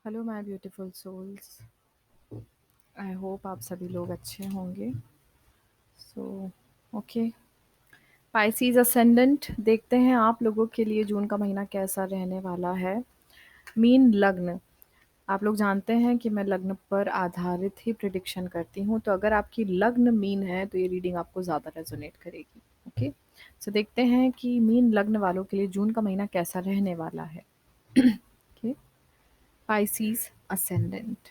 Hello my beautiful souls. I hope आप सभी लोग अच्छे होंगे। सो ओके, पाइसीज असेंडेंट देखते हैं आप लोगों के लिए जून का महीना कैसा रहने वाला है। मीन लग्न, आप लोग जानते हैं कि मैं लग्न पर आधारित ही प्रिडिक्शन करती हूँ, तो अगर आपकी लग्न मीन है तो ये रीडिंग आपको ज़्यादा रेजोनेट करेगी। ओके, सो देखते हैं कि मीन लग्न वालों के लिए जून का महीना कैसा रहने वाला है। Okay, Pisces ascendant.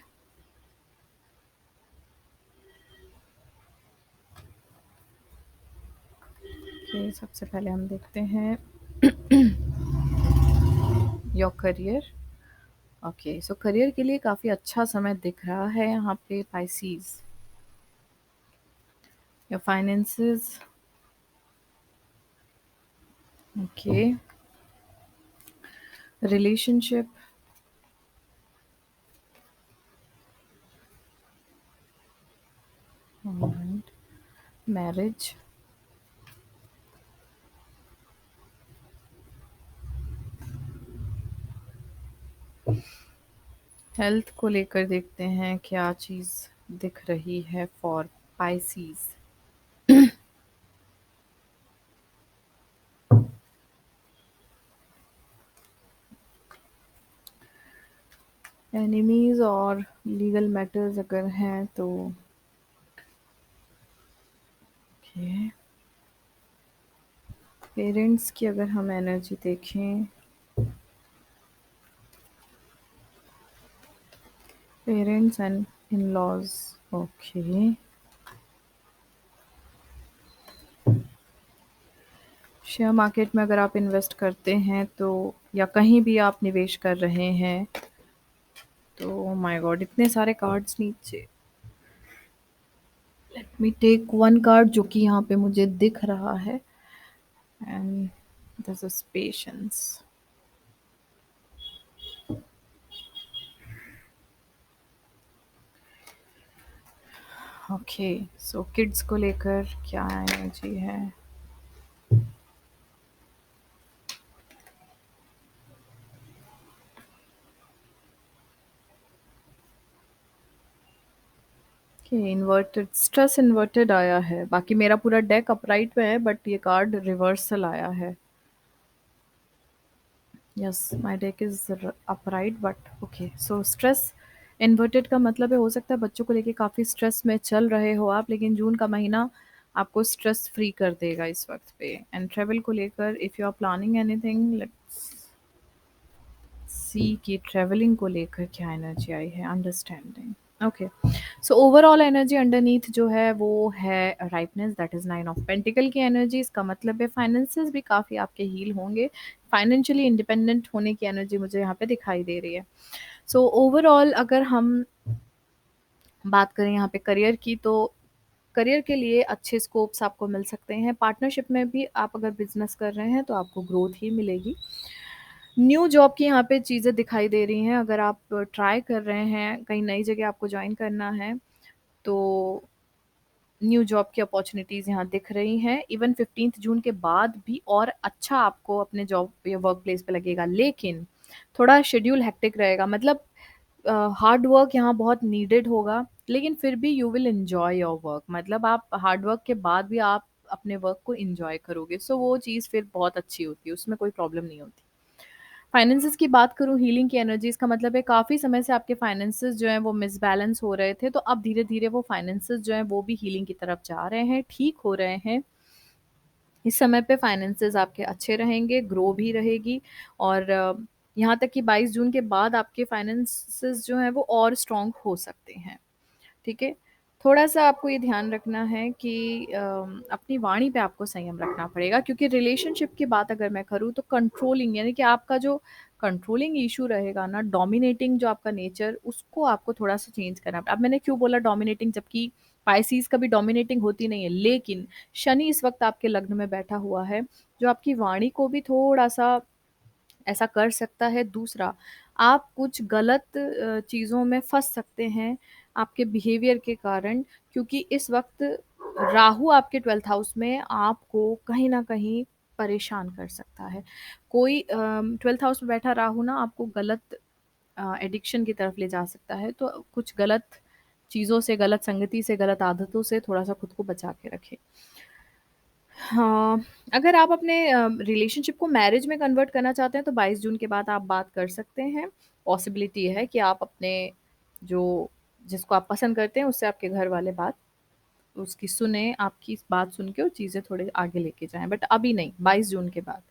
ओके, सबसे पहले हम देखते हैं your career. Okay, so career के लिए काफ़ी अच्छा समय दिख रहा है यहाँ पे Pisces. Your finances. Okay, relationship and marriage. Health को लेकर देखते हैं क्या चीज़ दिख रही है फॉर पाइसीज। एनिमीज और लीगल मैटर्स अगर हैं तो ओके, पेरेंट्स की अगर हम एनर्जी देखें, parents and in-laws. Okay, share market में अगर आप इन्वेस्ट करते हैं तो या कहीं भी आप निवेश कर रहे हैं तो माय गॉड इतने सारे कार्ड्स नीचे। Let me take one card जो कि यहाँ पे मुझे दिख रहा है, and this is patience. Okay, so kids को लेकर क्या एनर्जी है। ओके, इन्वर्टेड स्ट्रेस इन्वर्टेड आया है, बाकी मेरा पूरा डेक अपराइट में है बट ये कार्ड रिवर्सल आया है। Yes, my deck is upright but okay, so stress inverted का मतलब है हो सकता है बच्चों को लेके काफ़ी स्ट्रेस में चल रहे हो आप, लेकिन जून का महीना आपको स्ट्रेस फ्री कर देगा इस वक्त पे। एंड ट्रेवल को लेकर if you are planning anything, let's see कि ट्रेवलिंग को लेकर क्या एनर्जी आई है। Understanding. Okay, so overall energy underneath जो है वो है rightness, that is nine of pentacle की एनर्जी। इसका मतलब है फाइनेंसेस भी काफ़ी आपके हील होंगे, फाइनेंशियली इंडिपेंडेंट होने की एनर्जी मुझे यहाँ पे दिखाई दे रही है। सो ओवरऑल अगर हम बात करें यहाँ पे करियर की, तो करियर के लिए अच्छे स्कोप्स आपको मिल सकते हैं। पार्टनरशिप में भी आप अगर बिजनेस कर रहे हैं तो आपको ग्रोथ ही मिलेगी। न्यू जॉब की यहाँ पे चीज़ें दिखाई दे रही हैं, अगर आप ट्राई कर रहे हैं कहीं नई जगह आपको ज्वाइन करना है तो न्यू जॉब की अपॉर्चुनिटीज़ यहाँ दिख रही हैं। इवन 15 जून के बाद भी और अच्छा आपको अपने जॉब या वर्क प्लेस पे लगेगा, लेकिन थोड़ा शेड्यूल हेक्टिक रहेगा। मतलब हार्ड वर्क यहाँ बहुत नीडेड होगा, लेकिन फिर भी you will enjoy your work. मतलब आप हार्ड वर्क के बाद भी आप अपने वर्क को एन्जॉय करोगे, सो वो चीज़ फिर बहुत अच्छी होती है, उसमें कोई प्रॉब्लम नहीं होती। फाइनेंसेस की बात करूँ, हीलिंग की एनर्जीज़ का मतलब है काफ़ी समय से आपके फाइनेंसेस जो हैं वो मिसबैलेंस हो रहे थे, तो अब धीरे-धीरे वो फाइनेंसेस जो हैं वो भी हीलिंग की तरफ जा रहे हैं, ठीक हो रहे हैं। इस समय पे फाइनेंसेस आपके अच्छे रहेंगे, ग्रो भी रहेगी, और यहाँ तक कि 22 जून के बाद आपके फाइनेंसेस जो हैं वो और स्ट्रॉन्ग हो सकते हैं। ठीक है? थोड़ा-सा आपको ये ध्यान रखना है कि अपनी वाणी पे आपको संयम रखना पड़ेगा, क्योंकि रिलेशनशिप की बात अगर मैं करूँ तो कंट्रोलिंग, यानी कि आपका जो कंट्रोलिंग इश्यू रहेगा ना, डोमिनेटिंग जो आपका नेचर, उसको आपको थोड़ा-सा चेंज करना अब मैंने क्यों बोला डोमिनेटिंग, जबकि पाइसेस कभी डोमिनेटिंग होती नहीं है, लेकिन शनि इस वक़्त आपके लग्न में बैठा हुआ है, जो आपकी वाणी को भी थोड़ा-सा ऐसा कर सकता है। दूसरा, आप कुछ गलत चीज़ों में फँस सकते हैं आपके बिहेवियर के कारण, क्योंकि इस वक़्त राहु आपके 12th हाउस में आपको कहीं न कहीं परेशान कर सकता है। कोई 12th हाउस में बैठा राहु ना आपको गलत एडिक्शन की तरफ ले जा सकता है। तो कुछ गलत चीज़ों से, गलत संगति से, गलत आदतों से थोड़ा-सा खुद को बचा के रखें। हाँ, अगर आप अपने रिलेशनशिप को मैरिज में कन्वर्ट करना चाहते हैं तो 22 जून के बाद आप बात कर सकते हैं। पॉसिबिलिटी है कि आप अपने जो जिसको आप पसंद करते हैं उससे आपके घर वाले बात उसकी सुने, आपकी बात सुन के वो चीज़ें थोड़े आगे लेके जाएँ, बट अभी नहीं, 22 जून के बाद।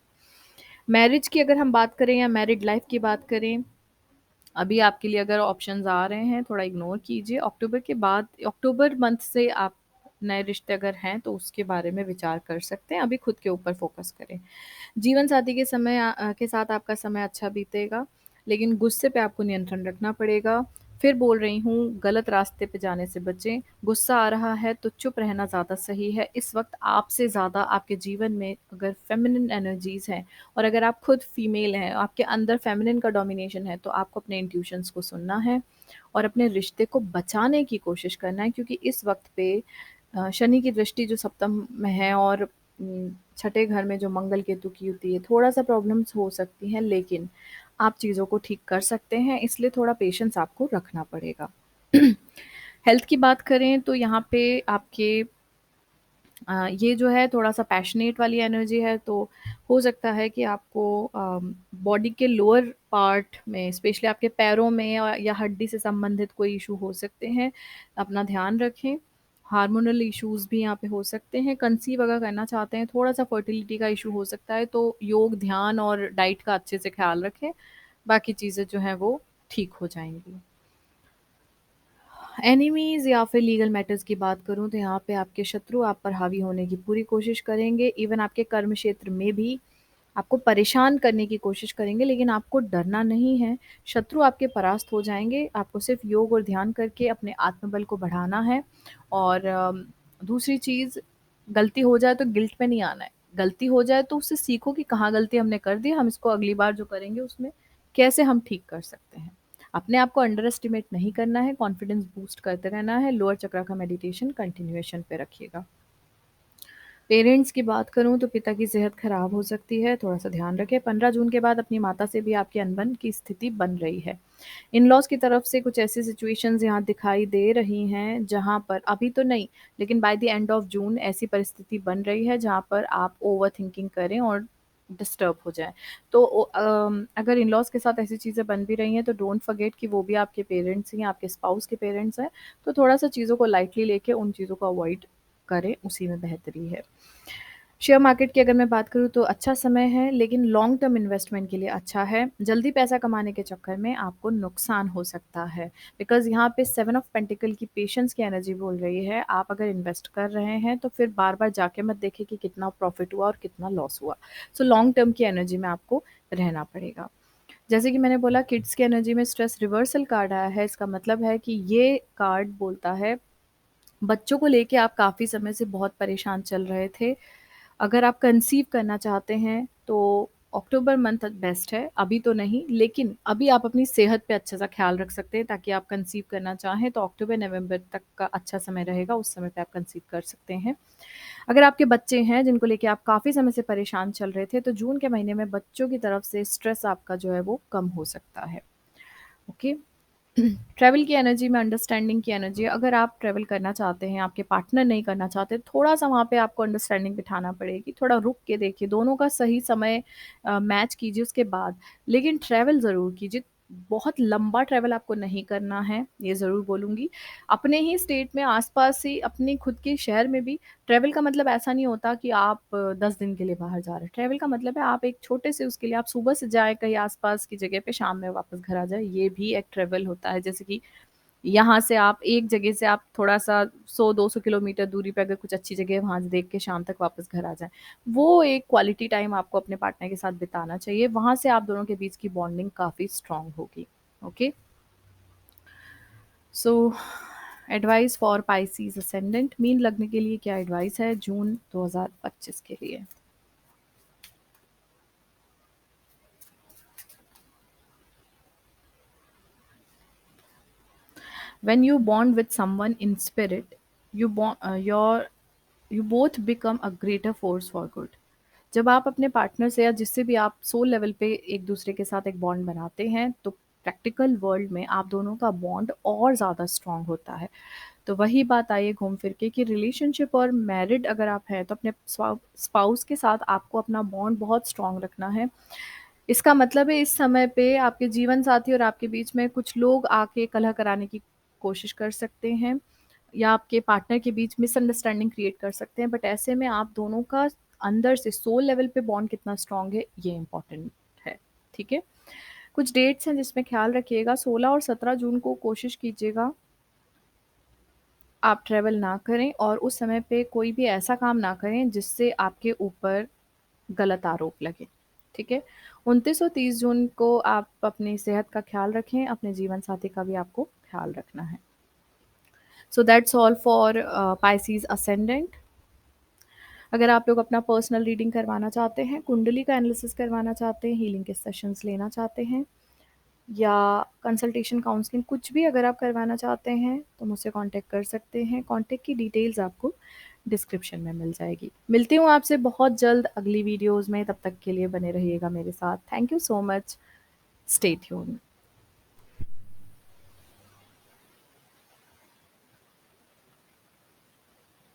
मैरिज की अगर हम बात करें या मैरिड लाइफ़ की बात करें, अभी आपके लिए अगर ऑप्शंस आ रहे हैं, थोड़ा इग्नोर कीजिए। अक्टूबर के बाद, अक्टूबर मंथ से आप नए रिश्ते अगर हैं, तो उसके बारे में विचार कर सकते हैं। अभी खुद के ऊपर फ़ोकस करें। जीवन साथी के के साथ आपका समय अच्छा बीतेगा, लेकिन गुस्से पे आपको नियंत्रण रखना पड़ेगा। फिर बोल रही हूँ, गलत रास्ते पे जाने से बचें। गुस्सा आ रहा है तो चुप रहना ज़्यादा सही है। इस वक़्त आपसे ज़्यादा आपके जीवन में अगर फ़ेमिनिन एनर्जीज़ हैं और अगर आप खुद फीमेल हैं, आपके अंदर फ़ेमिनिन का डोमिनेशन है, तो आपको अपने इंट्यूशंस को सुनना है और अपने रिश्ते को बचाने की कोशिश करना है, क्योंकि इस वक़्त पे शनि की दृष्टि जो सप्तम में है और छठे घर में जो मंगल केतु की युति है, थोड़ा-सा प्रॉब्लम्स हो सकती हैं, लेकिन आप चीज़ों को ठीक कर सकते हैं, इसलिए थोड़ा पेशेंस आपको रखना पड़ेगा। हेल्थ की बात करें तो यहाँ पे आपके ये जो है थोड़ा-सा पैशनेट वाली एनर्जी है, तो हो सकता है कि आपको बॉडी के लोअर पार्ट में, स्पेशली आपके पैरों में या हड्डी से संबंधित कोई इश्यू हो सकते हैं। अपना ध्यान रखें। हार्मोनल इश्यूज़ भी यहाँ पे हो सकते हैं। कंसीव अगर करना चाहते हैं, थोड़ा-सा फर्टिलिटी का इश्यू हो सकता है, तो योग, ध्यान और डाइट का अच्छे से ख़्याल रखें। बाकी चीज़ें जो हैं वो ठीक हो जाएँगी। एनिमीज़ या फिर लीगल मैटर्स की बात करूँ तो यहाँ पे आपके शत्रु आप पर हावी होने की पूरी कोशिश करेंगे। इवन आपके कर्म क्षेत्र में भी आपको परेशान करने की कोशिश करेंगे, लेकिन आपको डरना नहीं है। शत्रु आपके परास्त हो जाएँगे। आपको सिर्फ़ योग और ध्यान करके अपने आत्मबल को बढ़ाना है। और दूसरी चीज़, गलती हो जाए तो गिल्ट में नहीं आना है। गलती हो जाए तो उससे सीखो कि कहाँ गलती हमने कर दी, हम इसको अगली बार जो करेंगे उसमें कैसे हम ठीक कर सकते हैं। अपने आप को अंडर एस्टिमेट नहीं करना है, कॉन्फिडेंस बूस्ट करते रहना है, लोअर चक्र का मेडिटेशन कंटिन्यूएशन पे रखिएगा। पेरेंट्स की बात करूँ तो पिता की सेहत खराब हो सकती है, थोड़ा-सा ध्यान रखें। 15 जून के बाद अपनी माता से भी आपकी अनबन की स्थिति बन रही है। इन-लॉज़ की तरफ से कुछ ऐसी सिचुएशंस यहाँ दिखाई दे रही हैं, जहाँ पर अभी तो नहीं, लेकिन by the end of June ऐसी परिस्थिति बन रही है, जहाँ पर आप ओवरथिंकिंग करें और डिस्टर्ब हो जाएँ। तो अगर इन-लॉज़ के साथ ऐसी चीज़ें बन भी रही हैं, तो डोंट फॉरगेट कि वो भी आपके पेरेंट्स ही हैं, आपके स्पाउस के पेरेंट्स हैं। तो थोड़ा-सा चीज़ों को लाइटली लेके उन चीज़ों को अवॉइड करें, उसी में बेहतरी है। शेयर मार्केट की अगर मैं बात करूँ तो अच्छा समय है, लेकिन लॉन्ग टर्म इन्वेस्टमेंट के लिए अच्छा है। जल्दी पैसा कमाने के चक्कर में आपको नुकसान हो सकता है, बिकॉज़ यहाँ पे 7 ऑफ पेंटिकल की पेशेंस की एनर्जी बोल रही है। आप अगर इन्वेस्ट कर रहे हैं तो फिर बार-बार जाके मत देखें कि कितना प्रॉफ़िट हुआ और कितना लॉस हुआ। सो लॉन्ग टर्म की एनर्जी में आपको रहना पड़ेगा। जैसे कि मैंने बोला, किड्स की एनर्जी में स्ट्रेस रिवर्सल कार्ड आया है, इसका मतलब है कि ये कार्ड बोलता है बच्चों को लेके आप काफ़ी समय से बहुत परेशान चल रहे थे। अगर आप कंसीव करना चाहते हैं तो अक्टूबर मंथ बेस्ट है, अभी तो नहीं, लेकिन अभी आप अपनी सेहत पे अच्छे-सा ख़्याल रख सकते हैं, ताकि आप कंसीव करना चाहें तो अक्टूबर-नवंबर तक का अच्छा समय रहेगा, उस समय पे आप कंसीव कर सकते हैं। अगर आपके बच्चे हैं जिनको लेके आप काफ़ी समय से परेशान चल रहे थे, तो जून के महीने में बच्चों की तरफ से स्ट्रेस आपका जो है वो कम हो सकता है। ओके। ट्रैवल की एनर्जी में अंडरस्टैंडिंग की एनर्जी है। अगर आप ट्रैवल करना चाहते हैं, आपके पार्टनर नहीं करना चाहते, थोड़ा-सा वहाँ पे आपको अंडरस्टैंडिंग बिठाना पड़ेगी। थोड़ा रुक के देखिए, दोनों का सही समय मैच कीजिए उसके बाद। लेकिन ट्रैवल ज़रूर कीजिए। बहुत लंबा ट्रैवल आपको नहीं करना है, ये ज़रूर बोलूँगी। अपने ही स्टेट में आस-पास ही अपने खुद के शहर में भी ट्रैवल का मतलब ऐसा नहीं होता कि आप 10 दिन के लिए बाहर जा रहे हैं। ट्रैवल का मतलब है आप एक छोटे से उसके लिए आप सुबह से जाएँ कहीं आस-पास की जगह पे, शाम में वापस घर आ जाएँ, ये भी एक ट्रैवल होता है। जैसे कि यहाँ से आप एक जगह से आप थोड़ा-सा 100-200 किलोमीटर दूरी पे अगर कुछ अच्छी जगह है, वहाँ से देख के शाम तक वापस घर आ जाएँ। वो एक क्वालिटी टाइम आपको अपने पार्टनर के साथ बिताना चाहिए, वहाँ से आप दोनों के बीच की बॉन्डिंग काफ़ी स्ट्रॉन्ग होगी। Okay? So advice for Pisces ascendant, mean लग्न के लिए क्या एडवाइस है जून 2025 के लिए? When you bond with someone in spirit, you both become a greater force for good. जब आप अपने पार्टनर से या जिससे भी आप सोल लेवल पे एक दूसरे के साथ एक बॉन्ड बनाते हैं, तो प्रैक्टिकल वर्ल्ड में आप दोनों का बॉन्ड और ज़्यादा स्ट्रॉन्ग होता है। तो वही बात आई है घूम फिर के कि रिलेशनशिप और मैरिड अगर आप हैं तो अपने स्पाउस के साथ आपको अपना बॉन्ड बहुत स्ट्रॉन्ग रखना है। इसका मतलब है इस समय पे आपके जीवन साथी और आपके बीच में कुछ लोग आके कलह कराने की कोशिश कर सकते हैं या आपके पार्टनर के बीच मिसअंडरस्टैंडिंग क्रिएट कर सकते हैं, बट ऐसे में आप दोनों का अंदर से सोल लेवल पे बॉन्ड कितना स्ट्रॉन्ग है ये इम्पोर्टेंट है। ठीक है। कुछ डेट्स हैं जिसमें ख्याल रखिएगा, 16 और 17 जून को कोशिश कीजिएगा आप ट्रैवल ना करें और उस समय पे कोई भी ऐसा काम ना करें जिससे आपके ऊपर गलत आरोप लगे। ठीक है। 29 और 30 जून को आप अपनी सेहत का ख्याल रखें, अपने जीवन साथी का भी आपको ख्याल रखना है। So that's all for Pisces ascendant. अगर आप लोग अपना पर्सनल रीडिंग करवाना चाहते हैं, कुंडली का एनालिसिस करवाना चाहते हैं, हीलिंग के सेशंस लेना चाहते हैं या कंसल्टेशन काउंसलिंग कुछ भी अगर आप करवाना चाहते हैं तो मुझसे कांटेक्ट कर सकते हैं। कांटेक्ट की डिटेल्स आपको डिस्क्रिप्शन में मिल जाएगी। मिलती हूँ आपसे बहुत जल्द अगली वीडियोस में, तब तक के लिए बने रहिएगा मेरे साथ। Thank you so much. Stay tuned.